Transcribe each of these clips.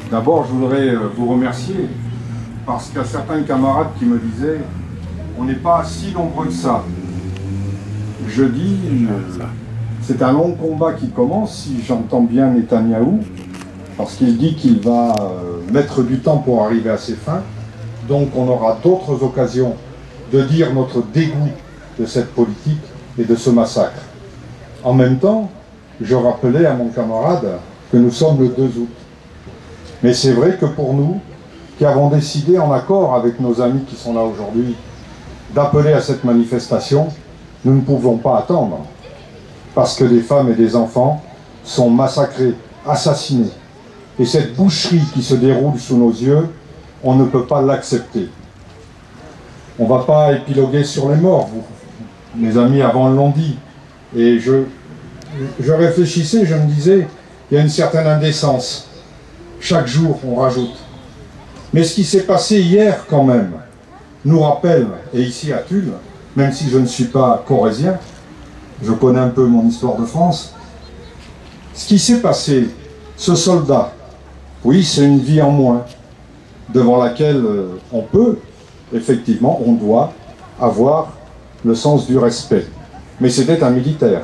D'abord, je voudrais vous remercier parce qu'il y a certains camarades qui me disaient on n'est pas si nombreux que ça. Je dis, c'est un long combat qui commence, si j'entends bien Netanyahou, parce qu'il dit qu'il va mettre du temps pour arriver à ses fins. Donc on aura d'autres occasions de dire notre dégoût de cette politique et de ce massacre. En même temps, je rappelais à mon camarade que nous sommes le 2 août. Mais c'est vrai que pour nous, qui avons décidé en accord avec nos amis qui sont là aujourd'hui, d'appeler à cette manifestation, nous ne pouvons pas attendre. Parce que des femmes et des enfants sont massacrés, assassinés. Et cette boucherie qui se déroule sous nos yeux, on ne peut pas l'accepter. On ne va pas épiloguer sur les morts, mes amis avant l'ont dit. Et je réfléchissais, je me disais, il y a une certaine indécence. Chaque jour, on rajoute. Mais ce qui s'est passé hier, quand même, nous rappelle, et ici à Tulle, même si je ne suis pas corrézien, je connais un peu mon histoire de France, ce qui s'est passé, ce soldat, oui, c'est une vie en moins, devant laquelle on peut, effectivement, on doit avoir le sens du respect. Mais c'était un militaire.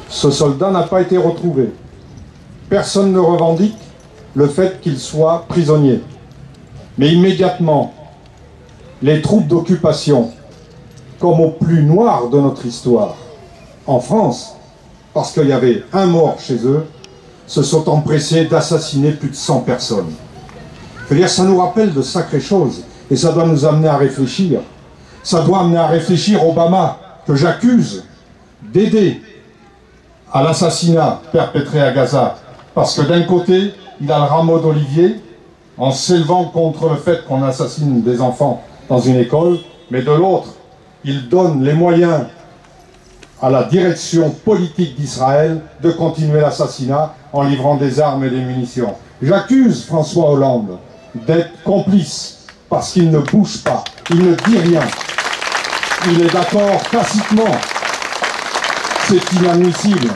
Ce soldat n'a pas été retrouvé. Personne ne revendique le fait qu'il soit prisonnier. Mais immédiatement, les troupes d'occupation, comme au plus noir de notre histoire, en France, parce qu'il y avait un mort chez eux, se sont empressés d'assassiner plus de 100 personnes. Je veux dire, ça nous rappelle de sacrées choses, et ça doit nous amener à réfléchir. Ça doit amener à réfléchir Obama, que j'accuse d'aider à l'assassinat perpétré à Gaza, parce que d'un côté, il a le rameau d'olivier, en s'élevant contre le fait qu'on assassine des enfants dans une école, mais de l'autre, il donne les moyens à la direction politique d'Israël de continuer l'assassinat en livrant des armes et des munitions. J'accuse François Hollande d'être complice, parce qu'il ne bouge pas, il ne dit rien. Il est d'accord tacitement. C'est inadmissible.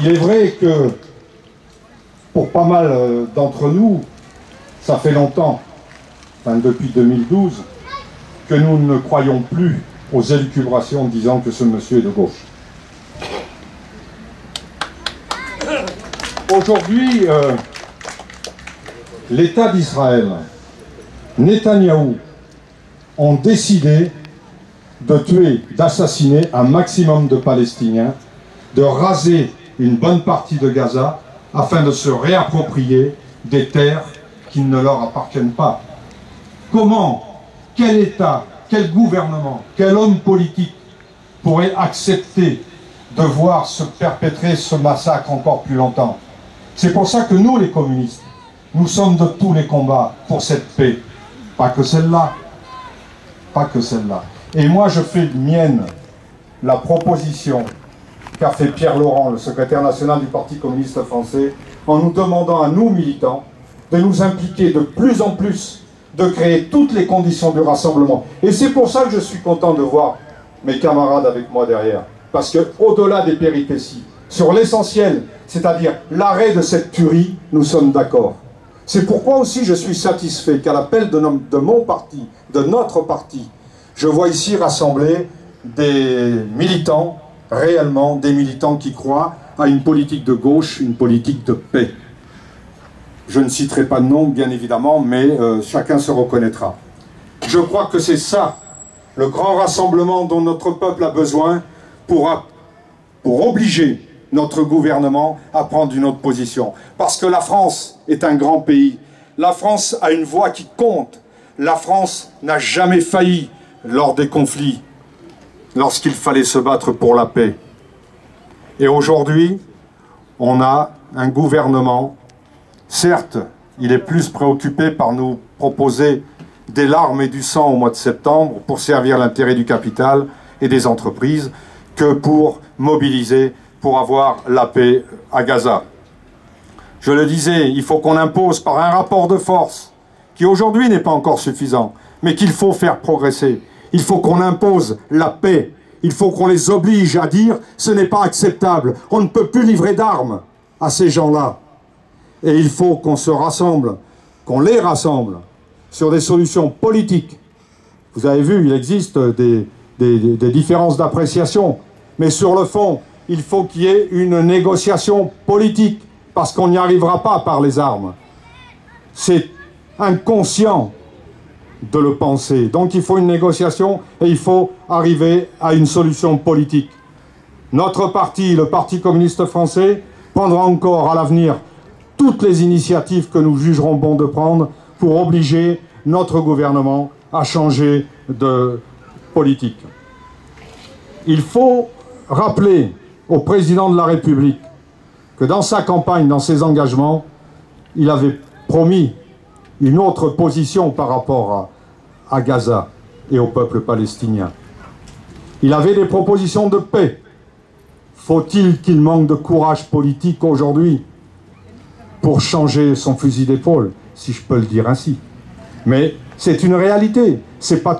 Il est vrai que, pour pas mal d'entre nous, ça fait longtemps, enfin depuis 2012, que nous ne croyons plus aux élucubrations disant que ce monsieur est de gauche. Aujourd'hui, l'État d'Israël, Netanyahou, ont décidé de tuer, d'assassiner un maximum de Palestiniens, de raser une bonne partie de Gaza, afin de se réapproprier des terres qui ne leur appartiennent pas. Comment, quel État, quel gouvernement, quel homme politique pourrait accepter de voir se perpétrer ce massacre encore plus longtemps? C'est pour ça que nous, les communistes, nous sommes de tous les combats pour cette paix. Pas que celle-là. Pas que celle-là. Et moi, je fais mienne la proposition qu'a fait Pierre Laurent, le secrétaire national du Parti communiste français, en nous demandant à nous, militants, de nous impliquer de plus en plus, de créer toutes les conditions du rassemblement. Et c'est pour ça que je suis content de voir mes camarades avec moi derrière. Parce qu'au-delà des péripéties, sur l'essentiel, c'est-à-dire l'arrêt de cette tuerie, nous sommes d'accord. C'est pourquoi aussi je suis satisfait qu'à l'appel de mon parti, de notre parti, je vois ici rassembler des militants, réellement des militants qui croient à une politique de gauche, une politique de paix. Je ne citerai pas de nom, bien évidemment, mais chacun se reconnaîtra. Je crois que c'est ça, le grand rassemblement dont notre peuple a besoin pour obliger notre gouvernement à prendre une autre position. Parce que la France est un grand pays. La France a une voix qui compte. La France n'a jamais failli lors des conflits, lorsqu'il fallait se battre pour la paix. Et aujourd'hui, on a un gouvernement, certes, il est plus préoccupé par nous proposer des larmes et du sang au mois de septembre pour servir l'intérêt du capital et des entreprises que pour mobiliser pour avoir la paix à Gaza. Je le disais, il faut qu'on impose par un rapport de force, qui aujourd'hui n'est pas encore suffisant, mais qu'il faut faire progresser. Il faut qu'on impose la paix. Il faut qu'on les oblige à dire « ce n'est pas acceptable, on ne peut plus livrer d'armes à ces gens-là ». Et il faut qu'on se rassemble, qu'on les rassemble sur des solutions politiques. Vous avez vu, il existe des différences d'appréciation, mais sur le fond, il faut qu'il y ait une négociation politique, parce qu'on n'y arrivera pas par les armes. C'est inconscient de le penser. Donc il faut une négociation et il faut arriver à une solution politique. Notre parti, le Parti communiste français, prendra encore à l'avenir toutes les initiatives que nous jugerons bon de prendre pour obliger notre gouvernement à changer de politique. Il faut rappeler au président de la République que dans sa campagne, dans ses engagements, il avait promis une autre position par rapport à Gaza et au peuple palestinien. Il avait des propositions de paix. Faut-il qu'il manque de courage politique aujourd'hui pour changer son fusil d'épaule, si je peux le dire ainsi? Mais c'est une réalité, c'est pas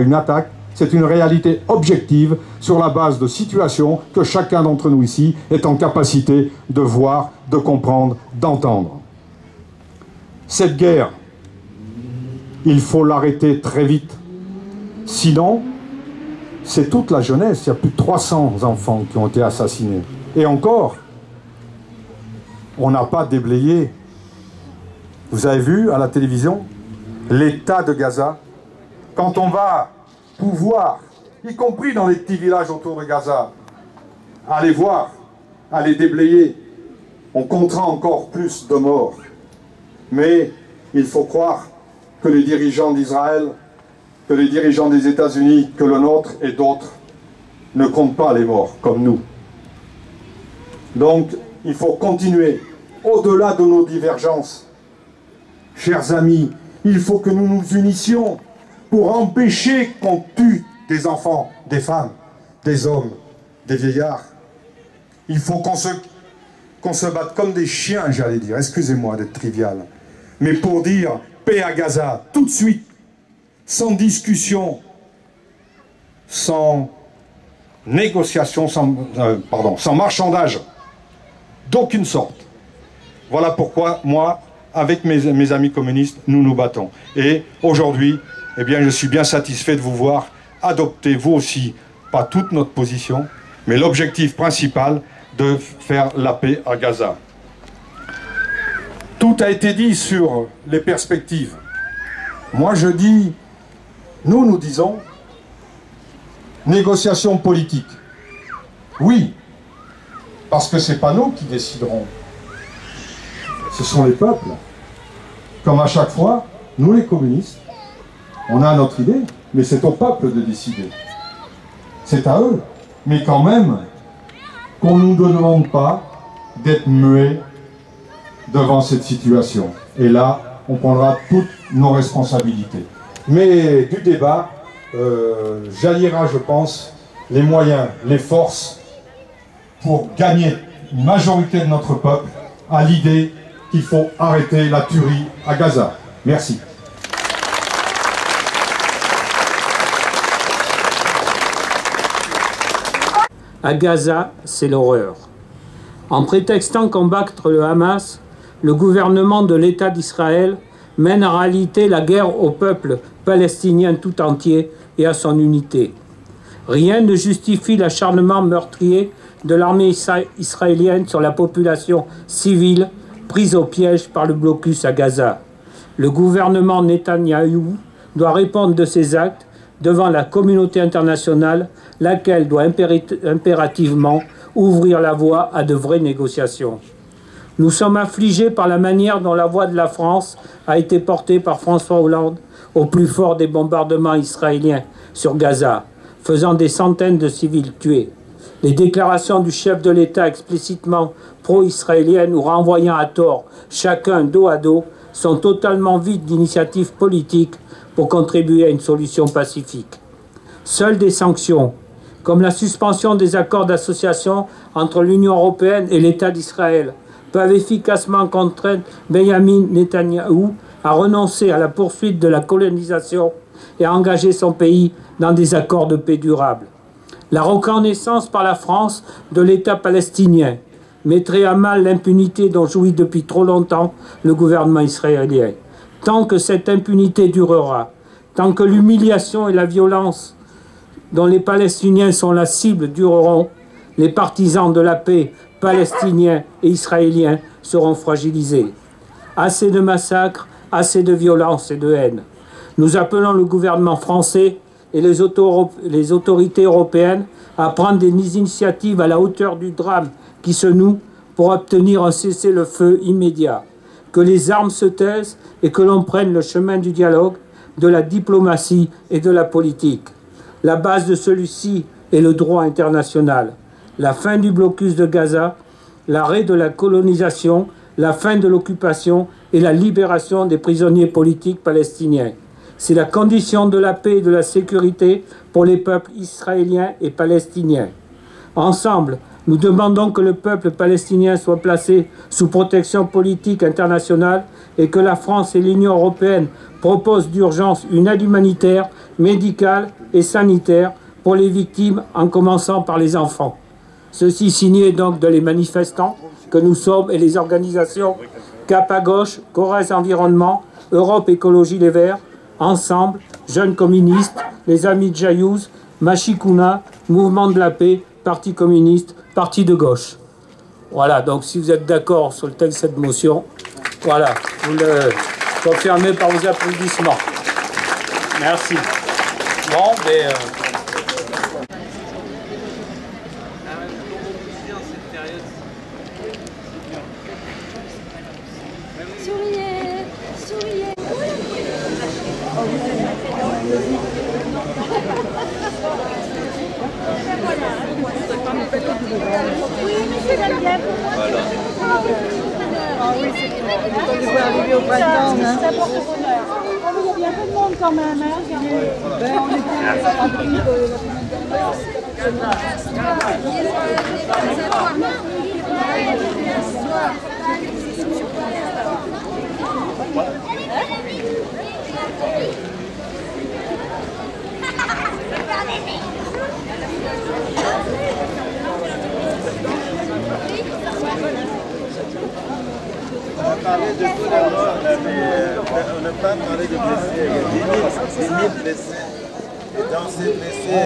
une attaque, c'est une réalité objective sur la base de situations que chacun d'entre nous ici est en capacité de voir, de comprendre, d'entendre. Cette guerre, il faut l'arrêter très vite. Sinon, c'est toute la jeunesse. Il y a plus de 300 enfants qui ont été assassinés. Et encore, on n'a pas déblayé. Vous avez vu à la télévision l'état de Gaza? Quand on va pouvoir, y compris dans les petits villages autour de Gaza, aller voir, aller déblayer, on comptera encore plus de morts. Mais il faut croire que les dirigeants d'Israël, que les dirigeants des États-Unis, que le nôtre et d'autres ne comptent pas les morts comme nous. Donc il faut continuer, au-delà de nos divergences. Chers amis, il faut que nous nous unissions pour empêcher qu'on tue des enfants, des femmes, des hommes, des vieillards. Il faut qu'on se batte comme des chiens, j'allais dire, excusez-moi d'être trivial, mais pour dire paix à Gaza, tout de suite, sans discussion, sans négociation, sans marchandage, d'aucune sorte. Voilà pourquoi, moi, avec mes amis communistes, nous nous battons. Et aujourd'hui, eh bien, je suis bien satisfait de vous voir adopter, vous aussi, pas toute notre position, mais l'objectif principal de faire la paix à Gaza. Tout a été dit sur les perspectives. Moi, je dis, nous disons, négociation politique. Oui, parce que ce n'est pas nous qui déciderons. Ce sont les peuples. Comme à chaque fois, nous les communistes, on a notre idée, mais c'est au peuple de décider. C'est à eux. Mais quand même, qu'on ne nous demande pas d'être muets devant cette situation. Et là, on prendra toutes nos responsabilités. Mais du débat, jaillira, je pense, les moyens, les forces pour gagner une majorité de notre peuple à l'idée qu'il faut arrêter la tuerie à Gaza. Merci. À Gaza, c'est l'horreur. En prétextant combattre le Hamas, le gouvernement de l'État d'Israël mène en réalité la guerre au peuple palestinien tout entier et à son unité. Rien ne justifie l'acharnement meurtrier de l'armée israélienne sur la population civile prise au piège par le blocus à Gaza. Le gouvernement Netanyahou doit répondre de ses actes devant la communauté internationale, laquelle doit impérativement ouvrir la voie à de vraies négociations. Nous sommes affligés par la manière dont la voix de la France a été portée par François Hollande au plus fort des bombardements israéliens sur Gaza, faisant des centaines de civils tués. Les déclarations du chef de l'État explicitement pro-israéliennes ou renvoyant à tort chacun dos à dos sont totalement vides d'initiatives politiques pour contribuer à une solution pacifique. Seules des sanctions, comme la suspension des accords d'association entre l'Union européenne et l'État d'Israël, peuvent efficacement contraindre Benyamin Netanyahou à renoncer à la poursuite de la colonisation et à engager son pays dans des accords de paix durables. La reconnaissance par la France de l'État palestinien, mettrait à mal l'impunité dont jouit depuis trop longtemps le gouvernement israélien. Tant que cette impunité durera, tant que l'humiliation et la violence dont les Palestiniens sont la cible dureront, les partisans de la paix palestiniens et israéliens seront fragilisés. Assez de massacres, assez de violence et de haine. Nous appelons le gouvernement français et les autorités européennes à prendre des initiatives à la hauteur du drame qui se noue pour obtenir un cessez-le-feu immédiat. Que les armes se taisent et que l'on prenne le chemin du dialogue, de la diplomatie et de la politique. La base de celui-ci est le droit international. La fin du blocus de Gaza, l'arrêt de la colonisation, la fin de l'occupation et la libération des prisonniers politiques palestiniens. C'est la condition de la paix et de la sécurité pour les peuples israéliens et palestiniens. Ensemble, nous demandons que le peuple palestinien soit placé sous protection politique internationale et que la France et l'Union européenne proposent d'urgence une aide humanitaire, médicale et sanitaire pour les victimes, en commençant par les enfants. Ceci signé donc de les manifestants que nous sommes et les organisations Cap à Gauche, Corrèze Environnement, Europe Écologie Les Verts, Ensemble, Jeunes Communistes, les Amis de Jayouz, Machikouna, Mouvement de la Paix, Parti communiste, Parti de gauche. Voilà, donc si vous êtes d'accord sur le texte de cette motion, voilà, vous le confirmez par vos applaudissements. Merci. Bon, mais... Souriez, souriez. Oui, monsieur Gallienne. Voilà. Ah oui, c'est bon. On les voit arriver au printemps. Ça porte bonheur. Il y a un peu de monde quand même. Hein. Ben, on était à l'abri de On a parlé de tout d'abord, mais on n'a pas parlé de blessés. Il y a 10 000 blessés. Et dans ces blessés...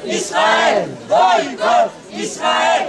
Israël, boycott, Israël,